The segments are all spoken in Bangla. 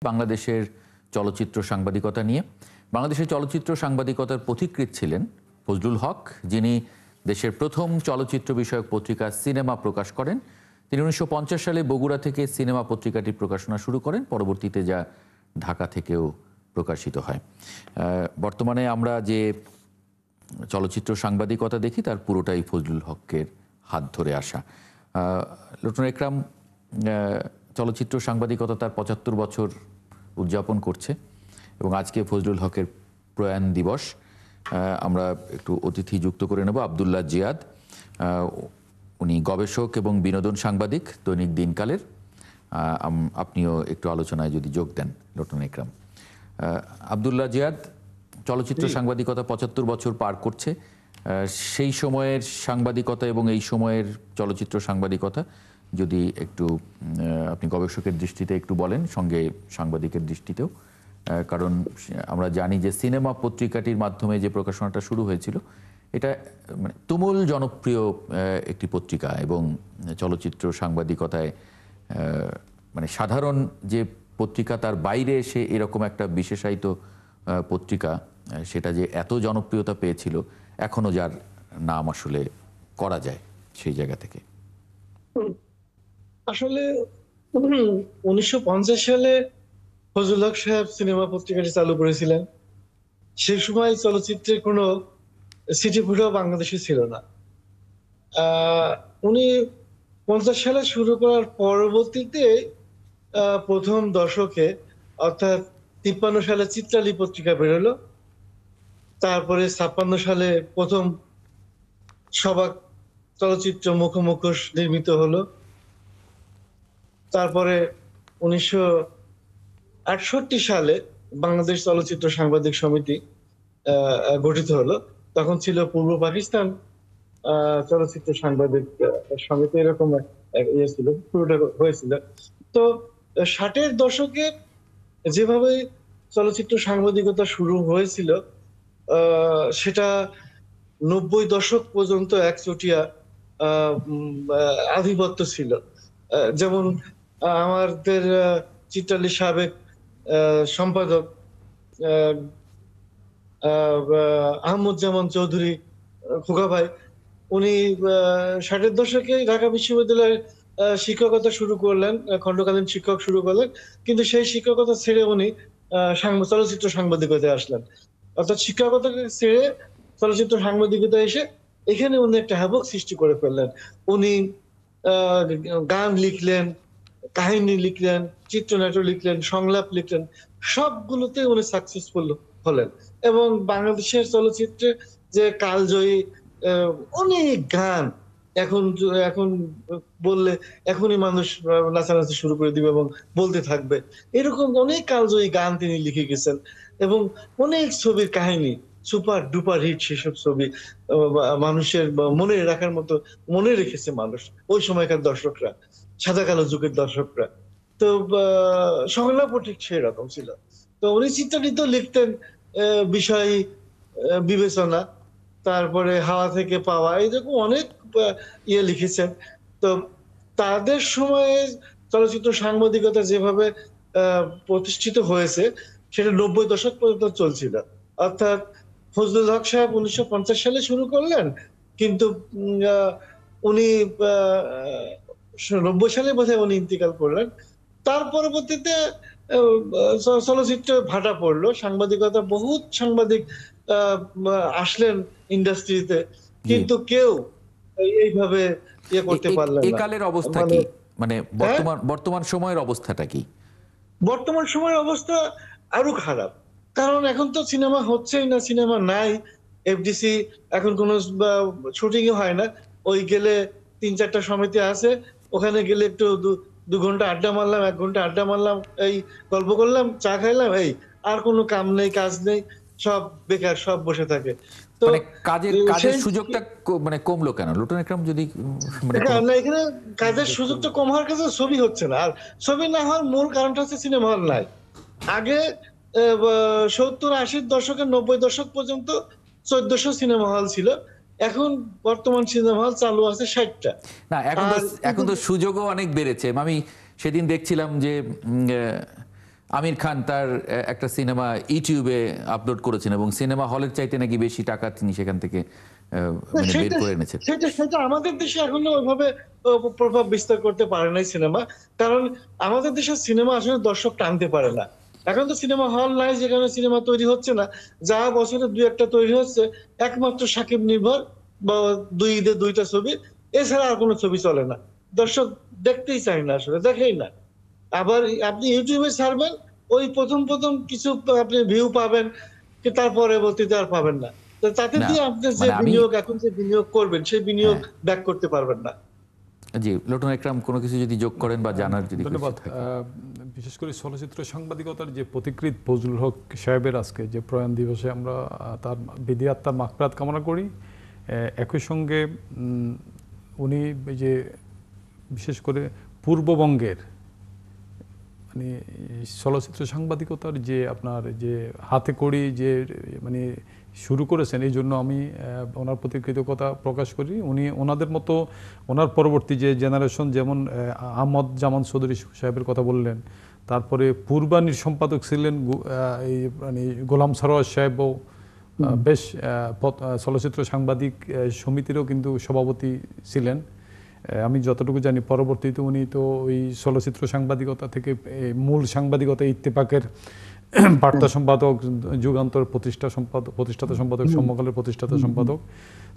বাংলাদেশের চলচ্চিত্র সাংবাদিকতা নিয়ে। বাংলাদেশের চলচ্চিত্র সাংবাদিকতার পথিকৃৎ ছিলেন ফজলুল হক, যিনি দেশের প্রথম চলচ্চিত্র বিষয়ক পত্রিকা সিনেমা প্রকাশ করেন। তিনি 1950 সালে বগুড়া থেকে সিনেমা পত্রিকাটি প্রকাশনা শুরু করেন, পরবর্তীতে যা ঢাকা থেকেও প্রকাশিত হয়। বর্তমানে আমরা যে চলচ্চিত্র সাংবাদিকতা দেখি তার পুরোটাই ফজলুল হকের হাত ধরে আসা। লুটন একরাম চলচ্চিত্র সাংবাদিকতা তার 75 বছর উদযাপন করছে এবং আজকে ফজলুল হকের প্রয়াণ দিবস। আমরা একটু অতিথি যুক্ত করে নেব। আব্দুল্লাহ জিয়াদ, উনি গবেষক এবং বিনোদন সাংবাদিক দৈনিক দিনকালের। আপনিও একটু আলোচনায় যদি যোগ দেন লুটন একরাম। আব্দুল্লাহ জিয়াদ, চলচ্চিত্র সাংবাদিকতা 75 বছর পার করছে। সেই সময়ের সাংবাদিকতা এবং এই সময়ের চলচ্চিত্র সাংবাদিকতা যদি একটু আপনি গবেষকের দৃষ্টিতে একটু বলেন, সঙ্গে সাংবাদিকের দৃষ্টিতেও। কারণ আমরা জানি যে সিনেমা পত্রিকাটির মাধ্যমে যে প্রকাশনাটা শুরু হয়েছিল, এটা মানে তুমুল জনপ্রিয় একটি পত্রিকা এবং চলচ্চিত্র সাংবাদিকতায় মানে সাধারণ যে পত্রিকা তার বাইরে এসে এরকম একটা বিশেষায়িত পত্রিকা, সেটা যে এত জনপ্রিয়তা পেয়েছিল, এখনো যার নাম আসলে করা যায় সেই জায়গা থেকে। আসলে 1950 সালে ফজলুল হক সাহেব সিনেমা পত্রিকাটি চালু করেছিলেন। সেই সময় চলচ্চিত্রের কোনো সিটি ফুটেও বাংলাদেশে ছিল না। উনি 50 সালে শুরু করার পরবর্তীতে প্রথম দশকে, অর্থাৎ 53 সালে চিত্রালী পত্রিকা বেরোলো। তারপরে 56 সালে প্রথম সবাক চলচ্চিত্র মুখোমুখোশ নির্মিত হলো। তারপরে 1968 সালে বাংলাদেশ চলচ্চিত্র সাংবাদিক সমিতি গঠিত হলো। তখন ছিল পূর্ব পাকিস্তান চলচ্চিত্র সাংবাদিক সমিতি, এরকম ইয়ে ছিল, শুরুটা হয়েছিল। তো 60-এর দশকে যেভাবে চলচ্চিত্র সাংবাদিকতা শুরু হয়েছিল, সেটা 90 দশক পর্যন্ত একচটিয়া আধিপত্য ছিল। যেমন আমাদের চিত্রালী সাবেক সম্পাদক আহমদুজ্জামান চৌধুরী খোকা ভাই, উনি 60-এর দশকে ঢাকা বিশ্ববিদ্যালয়ের শিক্ষকতা শুরু করলেন, খণ্ডকালীন শিক্ষক শুরু করলেন। কিন্তু সেই শিক্ষকতা ছেড়ে উনি চলচ্চিত্র সাংবাদিকতায় আসলেন। অর্থাৎ শিক্ষকতাকে ছেড়ে চলচ্চিত্র সাংবাদিকতা এসে এখানে উনি একটা হ্যাবক সৃষ্টি করে ফেললেন। উনি গান লিখলেন, কাহিনী লিখলেন, চিত্রনাট্য লিখলেন, সংলাপ লিখলেন, সবগুলোতে উনি সাকসেসফুল হলেন। এবং বাংলাদেশের চলচ্চিত্রে যে কালজয়ী অনেক গান, এখন বললে এখনই মানুষ নাচানাচি শুরু করে দিবে এবং বলতে থাকবে, এরকম অনেক কালজয়ী গান তিনি লিখে গেছেন। এবং অনেক ছবির কাহিনী সুপার ডুপার হিট, সেসব ছবি মানুষের মনে রাখার মতো মনে রেখেছে মানুষ, ওই সময়কার দর্শকরা, সাদা কালো যুগের দর্শকরা। তো সংলাপও ঠিক সেই রকম ছিল। তো উনি চিত্রায়িত লিখতেন বিষয় বিবেচনা, তারপরে হাওয়া থেকে পাওয়া, এইরকম অনেক ইয়ে লিখেছেন। তো তাদের সময়ে চলচ্চিত্র সাংবাদিকতা যেভাবে প্রতিষ্ঠিত হয়েছে, সেটা 90 দশক পর্যন্ত চলছিল। অর্থাৎ ফজলুল হক সাহেব 1950 সালে শুরু করলেন, কিন্তু উনি 90 সালে বোধহয় উনি ইন্তিকাল করলেন। তার পরবর্তীতে চলচ্চিত্র ভাটা পড়লো, সাংবাদিকতা বহুত সাংবাদিক আসলেন ইন্ডাস্ট্রিতে, কিন্তু কেউ এইভাবে ইয়ে করতে পারলেন না। একালের অবস্থা কি, মানে বর্তমান সময়ের অবস্থাটা কি? বর্তমান সময়ের অবস্থা আরো খারাপ, কারণ এখন তো সিনেমা হচ্ছেই না, সিনেমা নাই। এফডিসি এখন কোনো শুটিং হয় না। ওই গেলে 3-4টা সমিতি আছে, ওখানে গেলে একটু 2 ঘন্টা আড্ডা মারলাম, 1 ঘন্টা আড্ডা মারলাম, এই গল্প করলাম, চা খাইলাম, এই আর কোনো কাম নেই, কাজ নেই, সব বেকার, সব বসে থাকে। তো মানে কাজের সুযোগটা মানে কমলো কেন লুটন একরাম? যদি এখানে কাজের সুযোগটা কম হওয়ার কাছে ছবি হচ্ছে না, আর ছবি না হওয়ার মূল কারণটা হচ্ছে সিনেমা হল নাই। আগে 70-80-র দশকের 90 দশক পর্যন্ত 1400 সিনেমা হল ছিল। এখন বর্তমান সিনেমা হল চালু আছে 60টা। না, এখন তো সুযোগও অনেক বেড়েছে। আমি সেদিন দেখছিলাম যে আমির খান তার একটা সিনেমা ইউটিউবে আপলোড করেছেন এবং সিনেমা হলের চাইতে নাকি বেশি টাকা তিনি সেখান থেকে মানে বের সেটা করে এনেছেন। সেটা সেটা আমাদের দেশে এখনো ওইভাবে প্রভাব বিস্তার করতে পারে নাই সিনেমা। কারণ আমাদের দেশের সিনেমা আসলে দর্শক টানতে পারে না। এখন তো সিনেমা হল নাই যেখানে সিনেমা তৈরি হচ্ছে না। যা বছরে দুই একটা তৈরি হচ্ছে একমাত্র সাকিব নির্ভর বা দুই ঈদে দুইটা ছবি, এছাড়া আর কোনো ছবি চলে না। দর্শক দেখতেই চায় না, আসলে দেখেই না। আবার আপনি ইউটিউবে ছাড়বেন, ওই প্রথম প্রথম কিছু আপনি ভিউ পাবেন, তার পরবর্তীতে আর পাবেন না। তো তাতে না দিয়ে আপনার যে মানে আমি বিনিয়োগ, এখন যে বিনিয়োগ করবেন সেই বিনিয়োগ হ্যাঁ ব্যাক করতে পারবেন না। জি লটন একরাম কোনো কিছু যদি যোগ করেন বা জানার যদি কিছু ধন্যবাদ। থাকে। বিশেষ করে চলচ্চিত্র সাংবাদিকতার যে পথিকৃৎ ফজলুল হক সাহেবের আজকে যে প্রয়াণ দিবসে আমরা তার বিধি আত্মার মাগফিরাত কামনা করি। একই সঙ্গে উনি এই যে বিশেষ করে পূর্ববঙ্গের মানে চলচ্চিত্র সাংবাদিকতার যে আপনার যে হাতে কড়ি যে মানে শুরু করেছেন, এই জন্য আমি ওনার প্রতি কৃতজ্ঞতা প্রকাশ করি। উনি ওনাদের মতো ওনার পরবর্তী যে জেনারেশন, যেমন আহমদ জামান চৌধুরী সাহেবের কথা বললেন, তারপরে পূর্বানীর সম্পাদক ছিলেন এই মানে গোলাম সারোয়ার সাহেবও বেশ চলচ্চিত্র সাংবাদিক সমিতিরও কিন্তু সভাপতি ছিলেন আমি যতটুকু জানি। পরবর্তীতে উনি তো ওই চলচ্চিত্র সাংবাদিকতা থেকে মূল সাংবাদিকতা ইত্তেফাকের বার্তা সম্পাদক, যুগান্তর প্রতিষ্ঠাতা সম্পাদক, সমকালের প্রতিষ্ঠাতা সম্পাদক।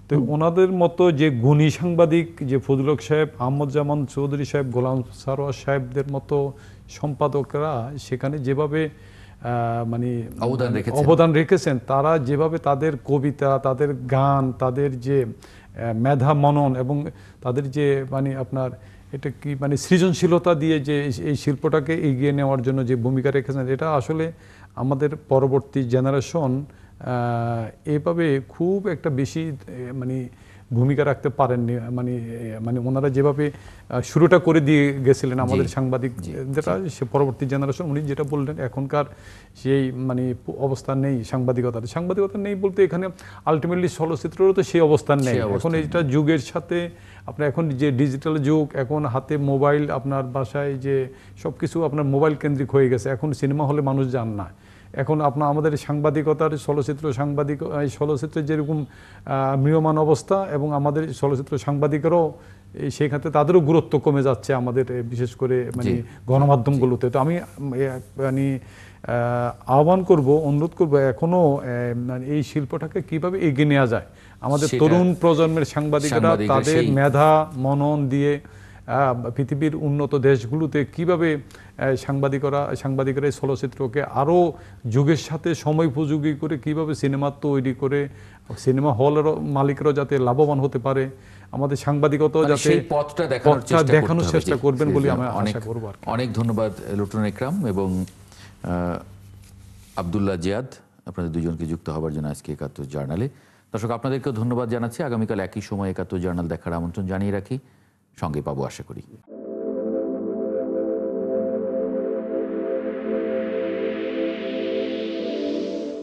তো ওনাদের মতো যে গুণী সাংবাদিক যে ফজলুল হক সাহেব, আহমদ জামান চৌধুরী সাহেব, গোলাম সারোয়ার সাহেবদের মতো সম্পাদকরা সেখানে যেভাবে মানে অবদান রেখেছেন, তারা যেভাবে তাদের কবিতা, তাদের গান, তাদের যে মেধা মনন এবং তাদের যে মানে আপনার এটা কি মানে সৃজনশীলতা দিয়ে যে এই শিল্পটাকে এগিয়ে নেওয়ার জন্য যে ভূমিকা রেখেছেন, এটা আসলে আমাদের পরবর্তী জেনারেশন এভাবে খুব একটা বেশি মানে ভূমিকা রাখতে পারেননি। মানে ওনারা যেভাবে শুরুটা করে দিয়ে গেছিলেন আমাদের সাংবাদিক যেটা, সে পরবর্তী জেনারেশন উনি যেটা বললেন, এখনকার সেই মানে অবস্থান নেই সাংবাদিকতা নেই বলতে এখানে আলটিমেটলি চলচ্চিত্রেরও তো সেই অবস্থান নেই। এখন এটা যুগের সাথে আপনার এখন যে ডিজিটাল যুগ, এখন হাতে মোবাইল, আপনার বাসায় যে সব কিছু আপনার মোবাইল কেন্দ্রিক হয়ে গেছে। এখন সিনেমা হলে মানুষ যান না। এখন আমাদের সাংবাদিকতার চলচ্চিত্রের যেরকম ম্রিয়মান অবস্থা, এবং আমাদের চলচ্চিত্র সাংবাদিকেরও সেই ক্ষেত্রে তাদেরও গুরুত্ব কমে যাচ্ছে আমাদের বিশেষ করে মানে গণমাধ্যমগুলোতে। তো আমি মানে আহ্বান করব, অনুরোধ করব, এখনো এই শিল্পটাকে কিভাবে এগিয়ে নেওয়া যায়। আমাদের তরুণ প্রজন্মের সাংবাদিকরা তাদের মেধা মনন দিয়ে পৃথিবীর উন্নত দেশগুলোতে কিভাবে সাংবাদিকরা এই চলচ্চিত্রকে আরও যুগের সাথে সময়োপযোগী করে কিভাবে সিনেমা তৈরি করে সিনেমা হলের মালিকরাও যাতে লাভবান হতে পারে, আমাদের সাংবাদিকতাও যাতে পথটা দেখানোর চেষ্টা করবেন বলে আমি আশা করব। অনেক ধন্যবাদ লটন একরাম এবং আব্দুল্লাহ জিয়াদ, আপনাদের দুজনকে যুক্ত হবার জন্য আজকে ৭১ জার্নালে। দর্শক আপনাদেরকেও ধন্যবাদ জানাচ্ছি। আগামীকাল একই সময় ৭১ জার্নাল দেখার আমন্ত্রণ জানিয়ে রাখি। সঙ্গে পাবো আশা করি।